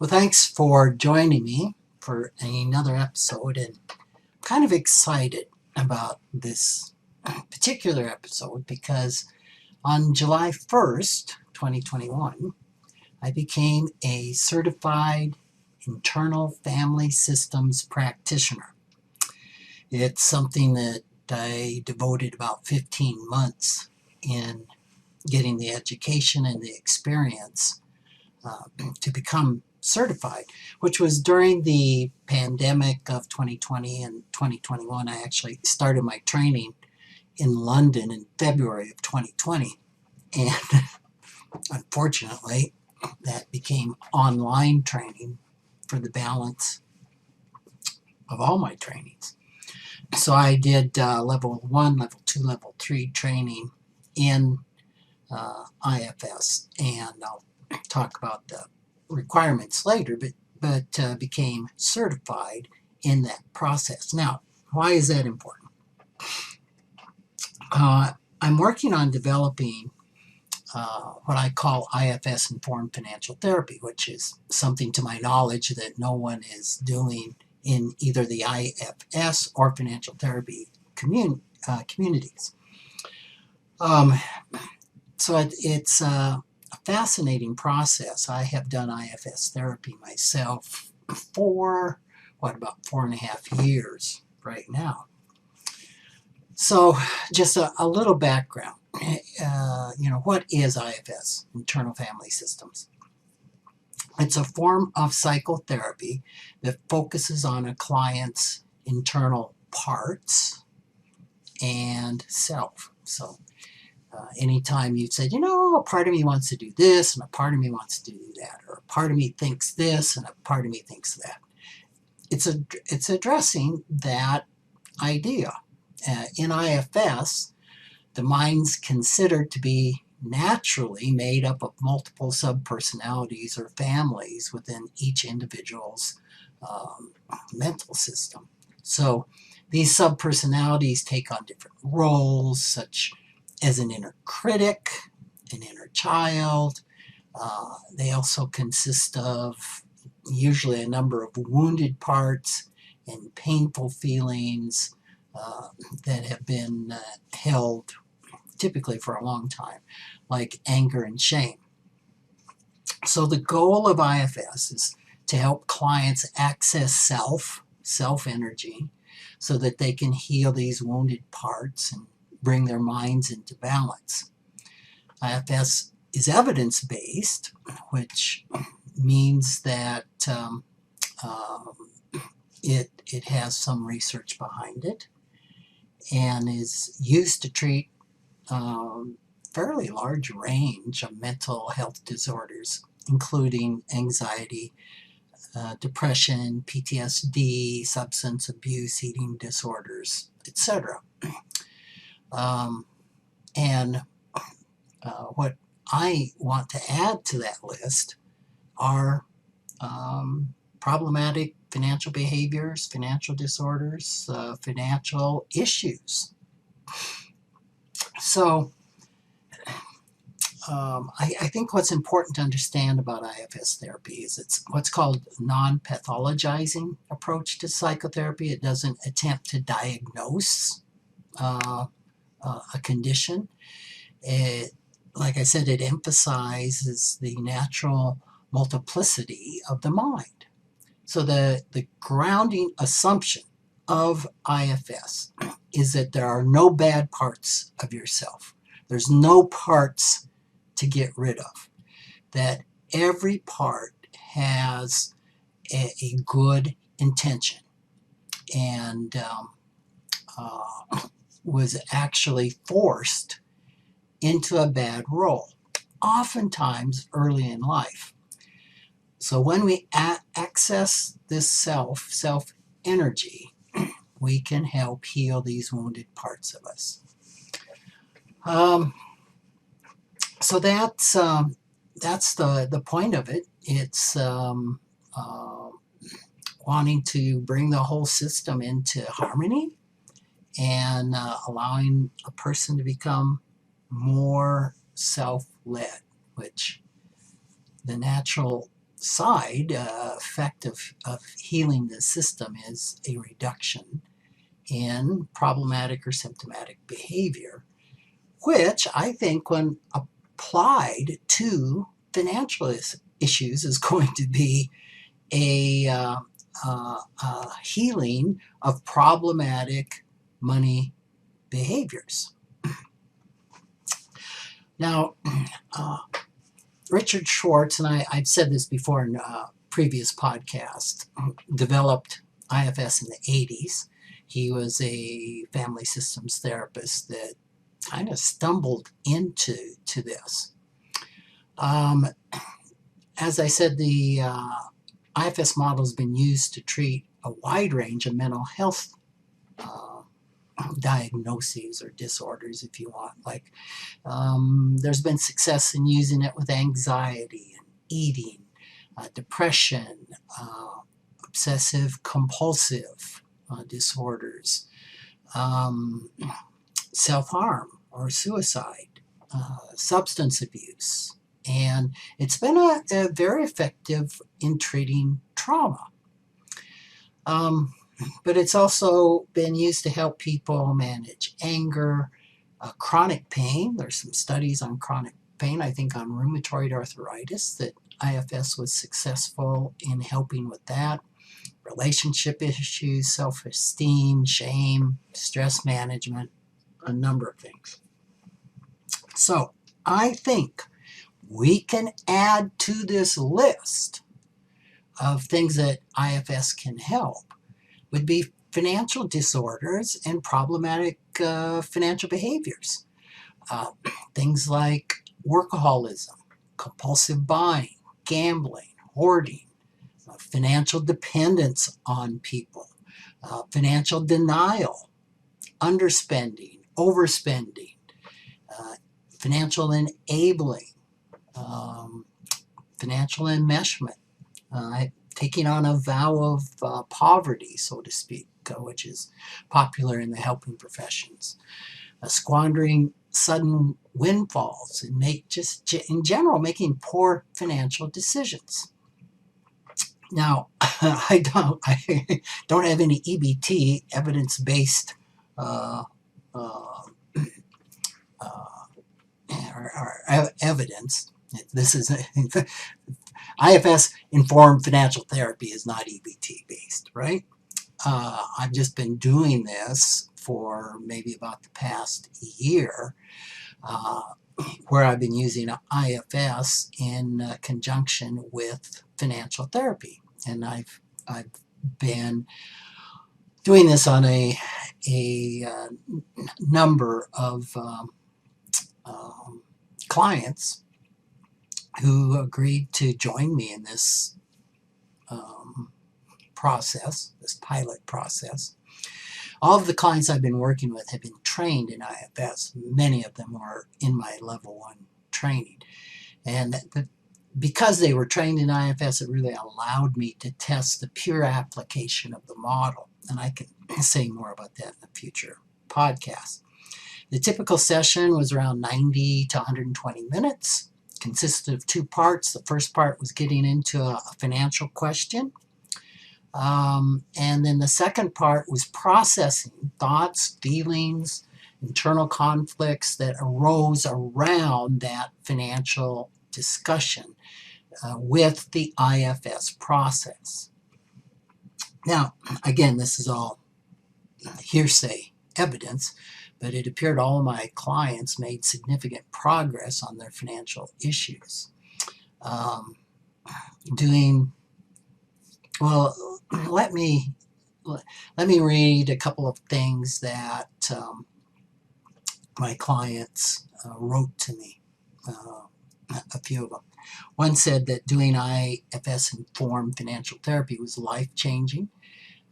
Well, thanks for joining me for another episode, and I'm kind of excited about this particular episode because on July 1st, 2021, I became a certified internal family systems practitioner. It's something that I devoted about 15 months in getting the education and the experience to become certified, which was during the pandemic of 2020 and 2021. I actually started my training in London in February of 2020, and unfortunately that became online training for the balance of all my trainings. So I did level 1, level 2, level 3 training in IFS, and I'll talk about the requirements later, but became certified in that process. Now, why is that important? I'm working on developing what I call IFS Informed Financial Therapy, which is something to my knowledge that no one is doing in either the IFS or financial therapy communities. So it's a fascinating process. I have done IFS therapy myself for, about 4.5 years right now. So just a little background. What is IFS, Internal Family Systems? It's a form of psychotherapy that focuses on a client's internal parts and self. So anytime you said, a part of me wants to do this and a part of me wants to do that, or a part of me thinks this and a part of me thinks that, it's addressing that idea. In IFS, the mind's considered to be naturally made up of multiple subpersonalities or families within each individual's mental system. So these subpersonalities take on different roles, such as an inner critic, an inner child. They also consist of usually a number of wounded parts and painful feelings that have been held typically for a long time, like anger and shame. So the goal of IFS is to help clients access self-energy, so that they can heal these wounded parts and bring their minds into balance. IFS is evidence-based, which means that it has some research behind it and is used to treat fairly large range of mental health disorders, including anxiety, depression, PTSD, substance abuse, eating disorders, etc. What I want to add to that list are problematic financial behaviors, financial disorders, financial issues. So I think what's important to understand about IFS therapy is it's what's called non-pathologizing approach to psychotherapy. It doesn't attempt to diagnose a condition. Like I said, it emphasizes the natural multiplicity of the mind. So the grounding assumption of IFS is that there are no bad parts of yourself. There's no parts to get rid of. That every part has a good intention and was actually forced into a bad role, oftentimes early in life. So when we access this self energy, we can help heal these wounded parts of us. So that's the point of it. It's wanting to bring the whole system into harmony and allowing a person to become more self-led, which the natural side effect of healing the system is a reduction in problematic or symptomatic behavior, which I think when applied to financial issues is going to be a healing of problematic money behaviors. Now, Richard Schwartz, and I've said this before in a previous podcast, developed IFS in the 80s. He was a family systems therapist that kind of stumbled into this. As I said, the IFS model has been used to treat a wide range of mental health diagnoses or disorders, if you want. Like, there's been success in using it with anxiety and eating, depression, obsessive compulsive disorders, self-harm or suicide, substance abuse. And it's been a very effective in treating trauma. But it's also been used to help people manage anger, chronic pain. There's some studies on chronic pain, I think on rheumatoid arthritis, that IFS was successful in helping with that. Relationship issues, self-esteem, shame, stress management, a number of things. So I think we can add to this list of things that IFS can help would be financial disorders and problematic financial behaviors. Things like workaholism, compulsive buying, gambling, hoarding, financial dependence on people, financial denial, underspending, overspending, financial enabling, financial enmeshment, taking on a vow of poverty, so to speak, which is popular in the helping professions, squandering sudden windfalls, and in general making poor financial decisions. Now, I don't have any EBT, evidence-based evidence. This is IFS Informed Financial Therapy is not EBT based, right? I've just been doing this for maybe about the past year, where I've been using IFS in conjunction with financial therapy, and I've been doing this on a number of clients who agreed to join me in this process, this pilot process. All of the clients I've been working with have been trained in IFS. Many of them are in my level 1 training. And because they were trained in IFS, it really allowed me to test the pure application of the model. And I can say more about that in a future podcast. The typical session was around 90 to 120 minutes. Consisted of 2 parts. The first part was getting into a financial question. And then the second part was processing thoughts, feelings, internal conflicts that arose around that financial discussion with the IFS process. Now, again, this is all hearsay evidence, but it appeared all of my clients made significant progress on their financial issues. Let me read a couple of things that my clients wrote to me, a few of them. One said that doing IFS Informed Financial Therapy was life-changing,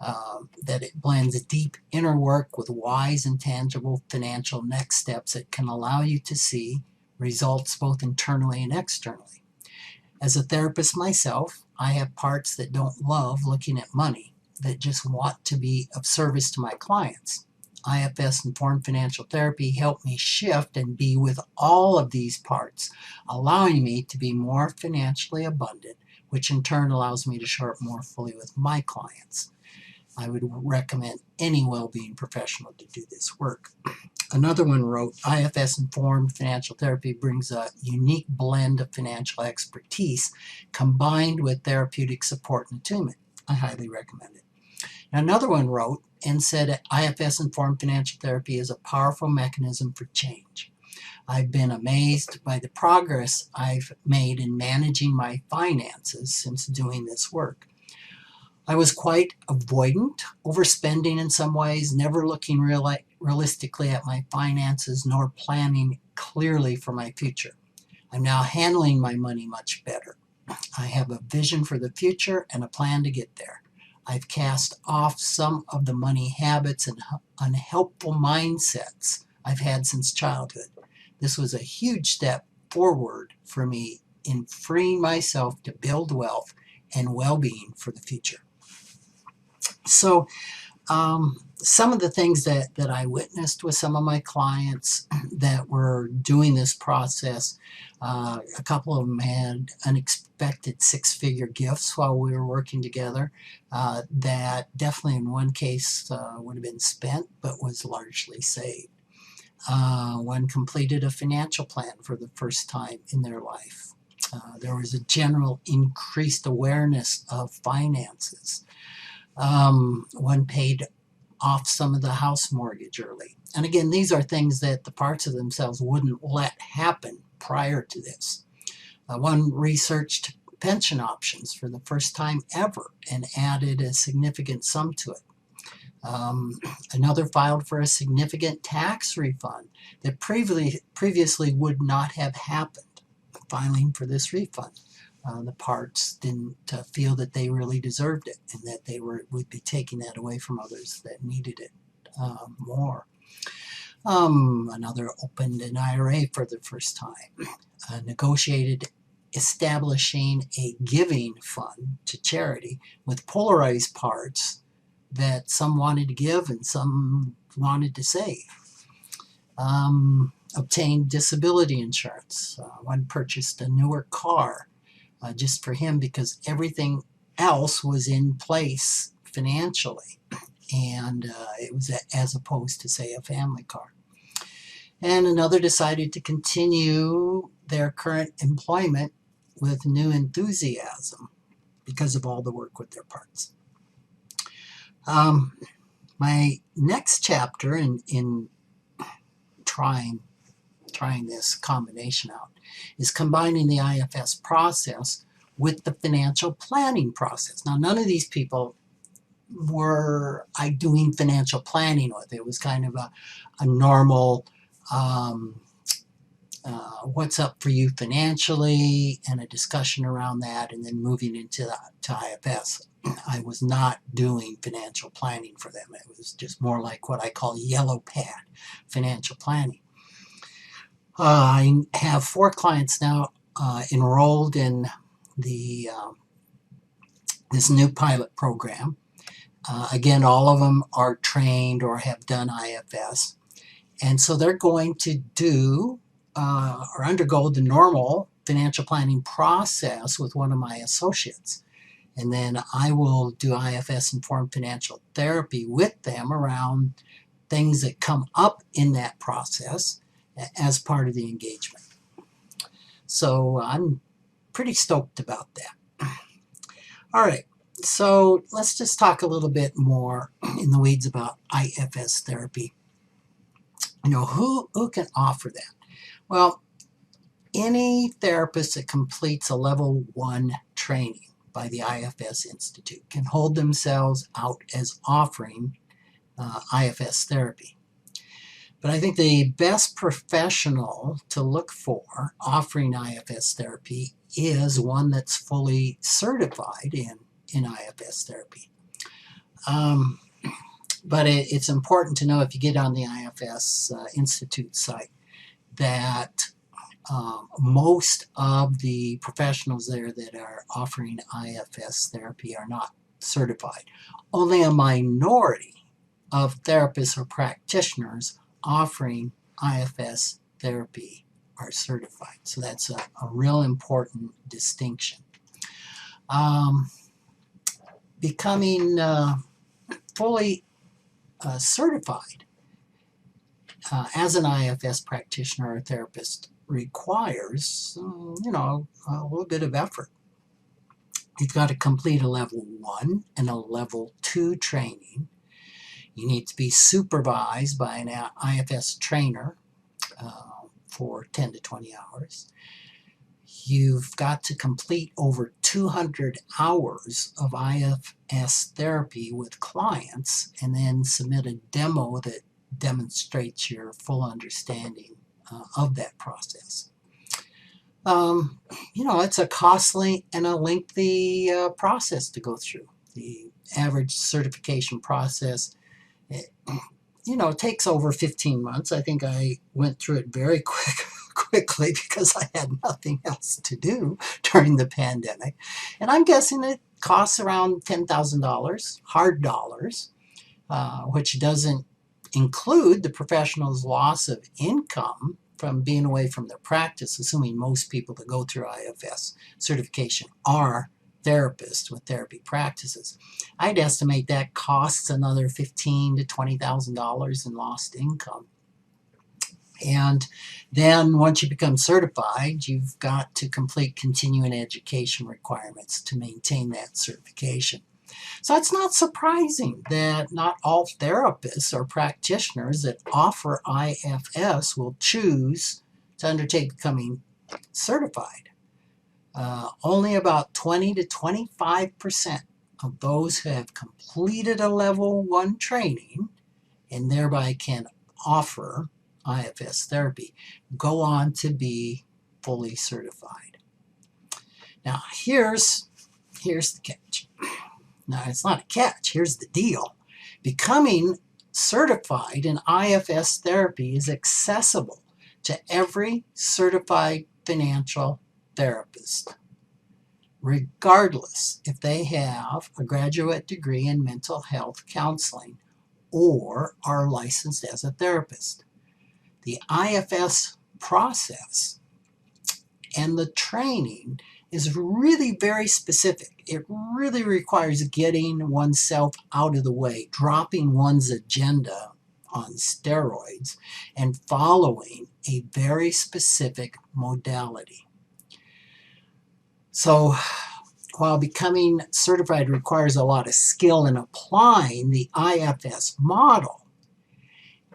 that it blends deep inner work with wise and tangible financial next steps that can allow you to see results both internally and externally. As a therapist myself, I have parts that don't love looking at money, that just want to be of service to my clients. IFS Informed Financial Therapy helped me shift and be with all of these parts, allowing me to be more financially abundant which in turn allows me to show up more fully with my clients. I would recommend any well-being professional to do this work. Another one wrote, IFS Informed Financial Therapy brings a unique blend of financial expertise combined with therapeutic support and attunement. I highly recommend it. Another one wrote and said, IFS Informed Financial Therapy is a powerful mechanism for change. I've been amazed by the progress I've made in managing my finances since doing this work. I was quite avoidant, overspending in some ways, never looking realistically at my finances, nor planning clearly for my future. I'm now handling my money much better. I have a vision for the future and a plan to get there. I've cast off some of the money habits and unhelpful mindsets I've had since childhood. This was a huge step forward for me in freeing myself to build wealth and well-being for the future. So some of the things that I witnessed with some of my clients that were doing this process, a couple of them had unexpected six-figure gifts while we were working together that definitely in one case would have been spent but was largely saved. One completed a financial plan for the first time in their life. There was a general increased awareness of finances. One paid off some of the house mortgage early. And again, these are things that the parts of themselves wouldn't let happen prior to this. One researched pension options for the first time ever and added a significant sum to it. Another filed for a significant tax refund that previously would not have happened, filing for this refund. The parts didn't feel that they really deserved it and that they would be taking that away from others that needed it more. Another opened an IRA for the first time, negotiated establishing a giving fund to charity with polarized parts that some wanted to give and some wanted to save. Obtained disability insurance. One purchased a newer car just for him because everything else was in place financially, and it was as opposed to, say, a family car. And another decided to continue their current employment with new enthusiasm because of all the work with their parts. My next chapter in trying this combination out is combining the IFS process with the financial planning process. Now, none of these people were I doing financial planning with. It was kind of a normal what's up for you financially and a discussion around that, and then moving into IFS. I was not doing financial planning for them. It was just more like what I call yellow pad financial planning. I have 4 clients now enrolled in the this new pilot program. Again, all of them are trained or have done IFS. And so they're going to do or undergo the normal financial planning process with one of my associates. And then I will do IFS Informed Financial Therapy with them around things that come up in that process as part of the engagement. So I'm pretty stoked about that. All right, so let's just talk a little bit more in the weeds about IFS therapy. You know, who can offer that? Well, any therapist that completes a level 1 training by the IFS Institute can hold themselves out as offering IFS therapy. But I think the best professional to look for offering IFS therapy is one that's fully certified in IFS therapy. But it's important to know if you get on the IFS Institute site that most of the professionals there that are offering IFS therapy are not certified. Only a minority of therapists or practitioners offering IFS therapy are certified. So that's a real important distinction. Becoming fully certified as an IFS practitioner or therapist requires, a little bit of effort. You've got to complete a level 1 and a level 2 training. You need to be supervised by an IFS trainer for 10 to 20 hours. You've got to complete over 200 hours of IFS therapy with clients and then submit a demo that demonstrates your full understanding of that process. It's a costly and a lengthy process to go through. The average certification process, it takes over 15 months. I think I went through it very quickly because I had nothing else to do during the pandemic. And I'm guessing it costs around $10,000, hard dollars, which doesn't include the professional's loss of income from being away from their practice, assuming most people that go through IFS certification are therapists with therapy practices. I'd estimate that costs another $15,000 to $20,000 in lost income. And then once you become certified, you've got to complete continuing education requirements to maintain that certification. So it's not surprising that not all therapists or practitioners that offer IFS will choose to undertake becoming certified. Only about 20 to 25% of those who have completed a level 1 training and thereby can offer IFS therapy go on to be fully certified. Now here's the catch. Now, it's not a catch. Here's the deal. Becoming certified in IFS therapy is accessible to every certified financial therapist, regardless if they have a graduate degree in mental health counseling or are licensed as a therapist. The IFS process and the training is really very specific. It really requires getting oneself out of the way, dropping one's agenda on steroids, and following a very specific modality. So while becoming certified requires a lot of skill in applying the IFS model,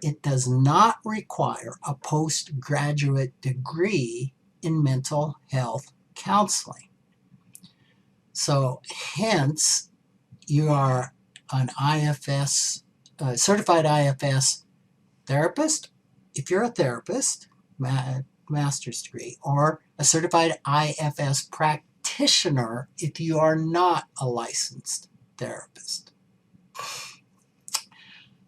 it does not require a postgraduate degree in mental health counseling. So hence, you are an IFS, certified IFS therapist, if you're a therapist, master's degree, or a certified IFS practitioner if you are not a licensed therapist.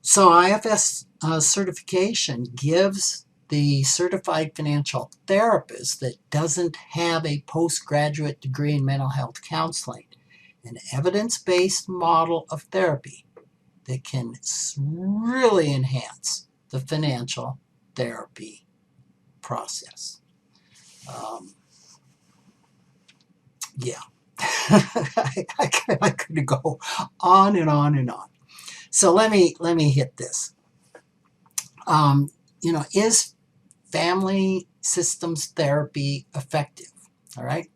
So IFS certification gives the certified financial therapist that doesn't have a postgraduate degree in mental health counseling an evidence-based model of therapy that can really enhance the financial therapy process. I could go on and on and on. So let me hit this. Is family systems therapy effective? All right.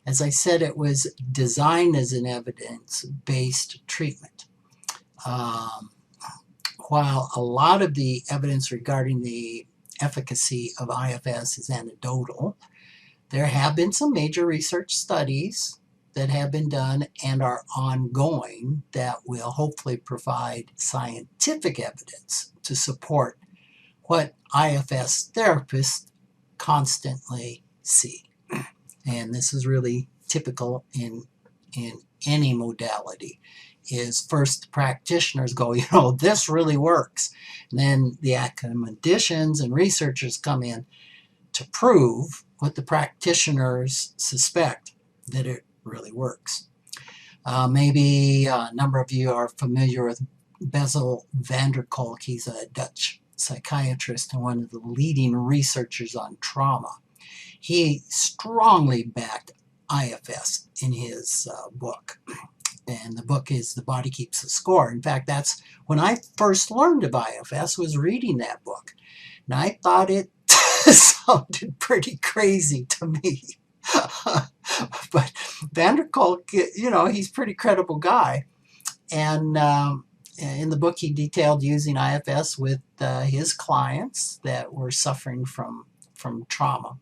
As I said, it was designed as an evidence-based treatment. While a lot of the evidence regarding the efficacy of IFS is anecdotal, there have been some major research studies that have been done and are ongoing that will hopefully provide scientific evidence to support what IFS therapists constantly see. And this is really typical in any modality, is first the practitioners go, this really works. And then the academicians and researchers come in to prove what the practitioners suspect, that it really works. Maybe a number of you are familiar with Bessel van der Kolk. He's a Dutch psychiatrist and one of the leading researchers on trauma. He strongly backed IFS in his book. And the book is The Body Keeps the Score. In fact, that's when I first learned of IFS, was reading that book. And I thought it sounded pretty crazy to me. But Vanderkolk, he's a pretty credible guy. And in the book, he detailed using IFS with his clients that were suffering from trauma.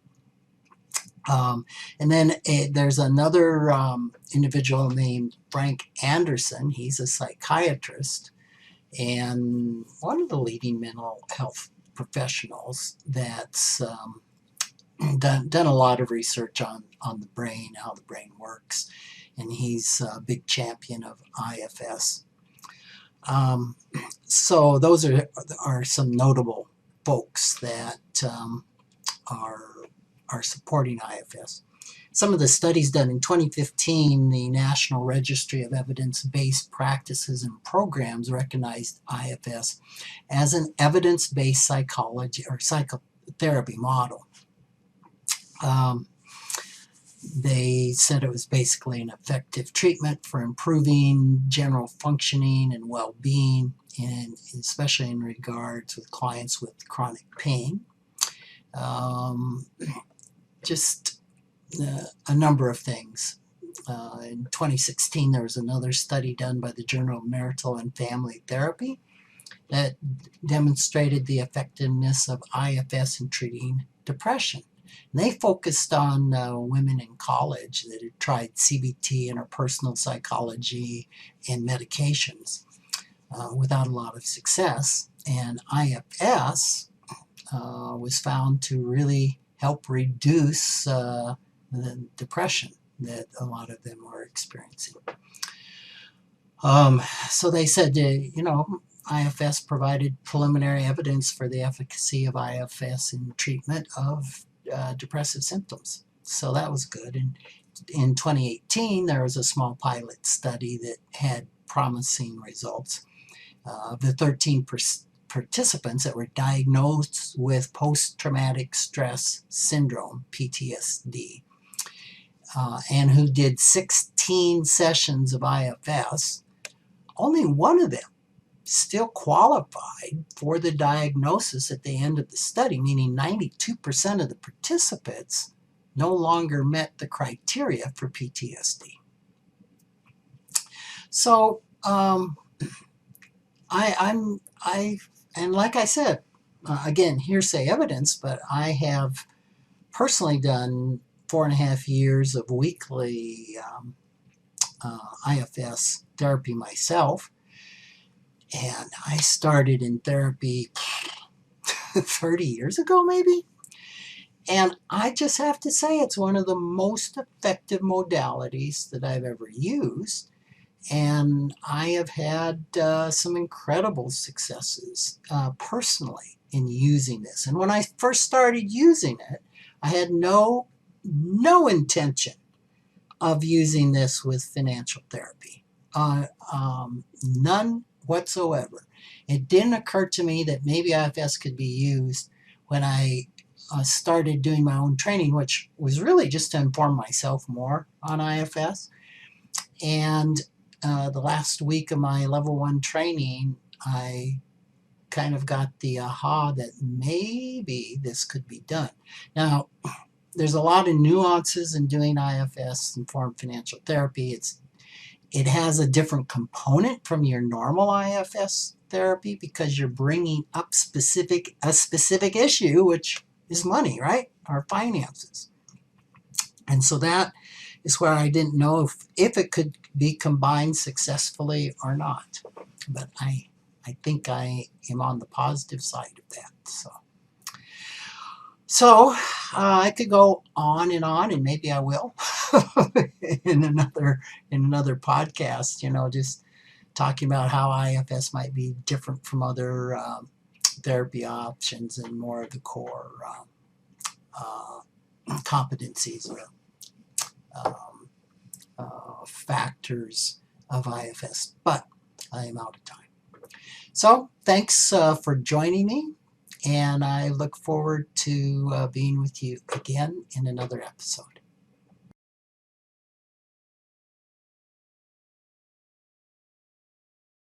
And then there's another individual named Frank Anderson. He's a psychiatrist and one of the leading mental health professionals that's done a lot of research on the brain, how the brain works, and he's a big champion of IFS. So those are some notable folks that are supporting IFS. Some of the studies done in 2015, the National Registry of Evidence-Based Practices and Programs recognized IFS as an evidence-based psychology or psychotherapy model. They said it was basically an effective treatment for improving general functioning and well-being, and especially in regards with clients with chronic pain. Just a number of things. In 2016, there was another study done by the Journal of Marital and Family Therapy that demonstrated the effectiveness of IFS in treating depression. And they focused on women in college that had tried CBT, interpersonal psychology, and medications without a lot of success. And IFS was found to really help reduce the depression that a lot of them were experiencing. So they said, IFS provided preliminary evidence for the efficacy of IFS in treatment of depressive symptoms. So that was good. And in 2018, there was a small pilot study that had promising results. Of the 13 participants that were diagnosed with post-traumatic stress syndrome, PTSD, and who did 16 sessions of IFS, only one of them still qualified for the diagnosis at the end of the study, meaning 92% of the participants no longer met the criteria for PTSD. So and like I said, again, hearsay evidence, but I have personally done 4.5 years of weekly IFS therapy myself. And I started in therapy 30 years ago, maybe. And I just have to say it's one of the most effective modalities that I've ever used. And I have had some incredible successes personally in using this. And when I first started using it, I had no intention of using this with financial therapy. None whatsoever. It didn't occur to me that maybe IFS could be used when I started doing my own training, which was really just to inform myself more on IFS. And the last week of my level 1 training, I kind of got the aha that maybe this could be done. Now, there's a lot of nuances in doing IFS Informed Financial Therapy. It has a different component from your normal IFS therapy because you're bringing up a specific issue, which is money, right? Our finances. And so that is where I didn't know if it could be combined successfully or not. But I think I am on the positive side of that. So I could go on, and maybe I will in another podcast, just talking about how IFS might be different from other therapy options and more of the core competencies or factors of IFS. But I am out of time. So thanks for joining me. And I look forward to being with you again in another episode.